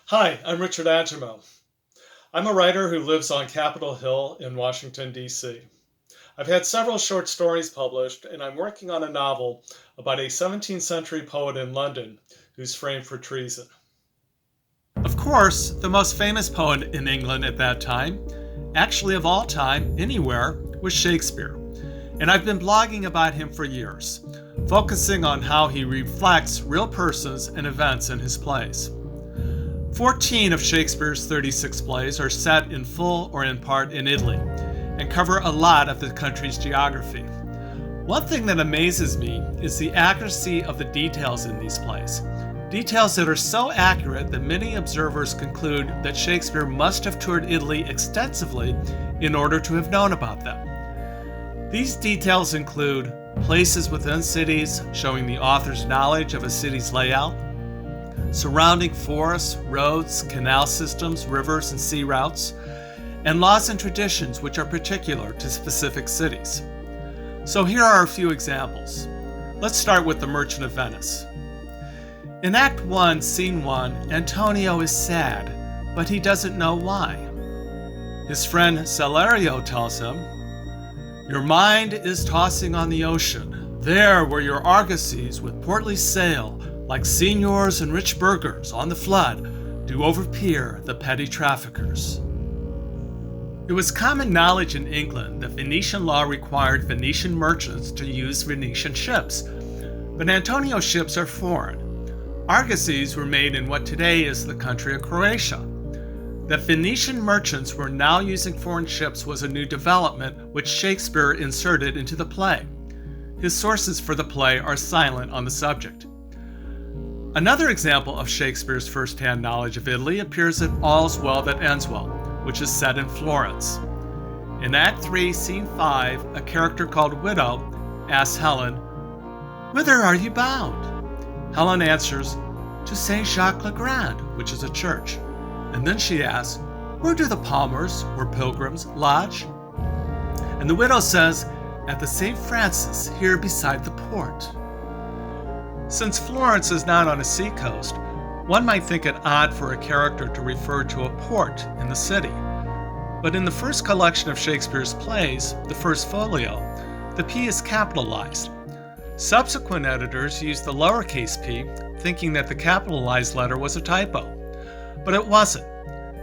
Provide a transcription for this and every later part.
Hi, I'm Richard Agemo. I'm a writer who lives on Capitol Hill in Washington, D.C. I've had several short stories published, and I'm working on a novel about a 17th century poet in London who's framed for treason. Of course, the most famous poet in England at that time, actually of all time, anywhere, was Shakespeare. And I've been blogging about him for years, focusing on how he reflects real persons and events in his plays. 14 of Shakespeare's 36 plays are set in full or in part in Italy and cover a lot of the country's geography. One thing that amazes me is the accuracy of the details in these plays. Details that are so accurate that many observers conclude that Shakespeare must have toured Italy extensively in order to have known about them. These details include places within cities showing the author's knowledge of a city's layout, surrounding forests, roads, canal systems, rivers, and sea routes, and laws and traditions which are particular to specific cities. So here are a few examples. Let's start with the Merchant of Venice. In Act 1, Scene 1, Antonio is sad, but he doesn't know why. His friend Salerio tells him, "Your mind is tossing on the ocean, there where your argosies with portly sail, like seigneurs and rich burghers on the flood, do overpeer the petty traffickers." It was common knowledge in England that Venetian law required Venetian merchants to use Venetian ships, but Antonio's ships are foreign. Argosies were made in what today is the country of Croatia. That Venetian merchants were now using foreign ships was a new development which Shakespeare inserted into the play. His sources for the play are silent on the subject. Another example of Shakespeare's first-hand knowledge of Italy appears in All's Well That Ends Well, which is set in Florence. In Act 3, Scene 5, a character called Widow asks Helen, "Whither are you bound?" Helen answers, "To Saint Jacques le Grand," which is a church. And then she asks, "Where do the palmers or pilgrims lodge?" And the widow says, "At the St. Francis, here beside the port." Since Florence is not on a seacoast, one might think it odd for a character to refer to a port in the city. But in the first collection of Shakespeare's plays, the First Folio, the P is capitalized. Subsequent editors used the lowercase p, thinking that the capitalized letter was a typo. But it wasn't.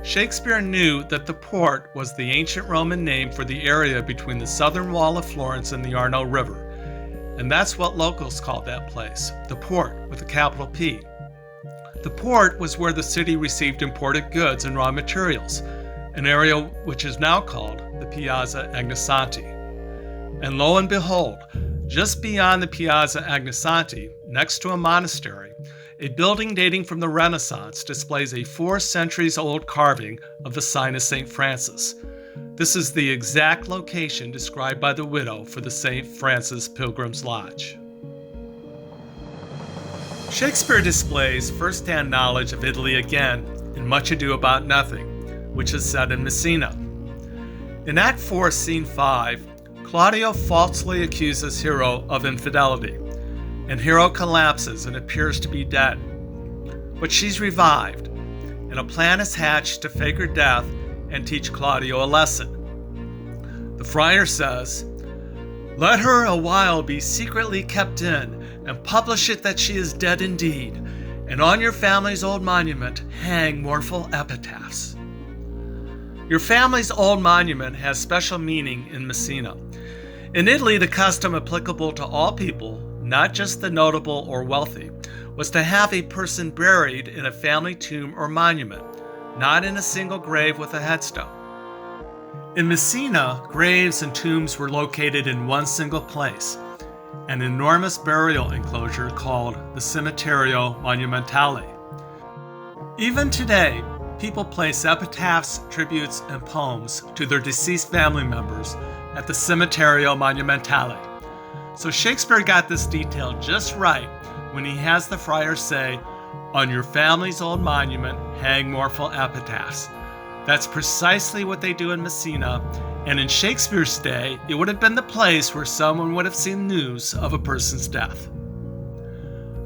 Shakespeare knew that the port was the ancient Roman name for the area between the southern wall of Florence and the Arno River. And that's what locals called that place, the port with a capital P. The port was where the city received imported goods and raw materials, an area which is now called the Piazza Agnessanti. And lo and behold, just beyond the Piazza Agnessanti, next to a monastery, a building dating from the Renaissance displays a 4 centuries old carving of the sign of St. Francis. This is the exact location described by the widow for the St. Francis Pilgrim's Lodge. Shakespeare displays first-hand knowledge of Italy again in Much Ado About Nothing, which is set in Messina. In Act 4, Scene 5, Claudio falsely accuses Hero of infidelity, and Hero collapses and appears to be dead. But she's revived, and a plan is hatched to fake her death and teach Claudio a lesson. The friar says, "Let her a while be secretly kept in, and publish it that she is dead indeed, and on your family's old monument hang mournful epitaphs." Your family's old monument has special meaning in Messina. In Italy, the custom applicable to all people, not just the notable or wealthy, was to have a person buried in a family tomb or monument, not in a single grave with a headstone. In Messina, graves and tombs were located in one single place, an enormous burial enclosure called the Cimetiero Monumentale. Even today, people place epitaphs, tributes, and poems to their deceased family members at the Cimetiero Monumentale. So Shakespeare got this detail just right when he has the friar say, "On your family's old monument hang mournful epitaphs." That's precisely what they do in Messina, and in Shakespeare's day, it would have been the place where someone would have seen news of a person's death.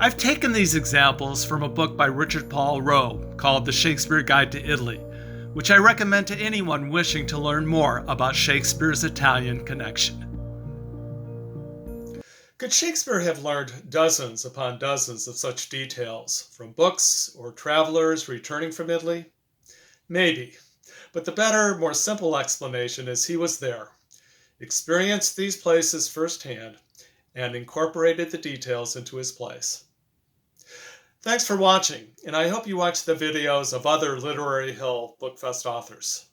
I've taken these examples from a book by Richard Paul Rowe called The Shakespeare Guide to Italy, which I recommend to anyone wishing to learn more about Shakespeare's Italian connection. Could Shakespeare have learned dozens upon dozens of such details from books or travelers returning from Italy? Maybe, but the better, more simple explanation is he was there, experienced these places firsthand, and incorporated the details into his plays. Thanks for watching, and I hope you watch the videos of other Literary Hill BookFest authors.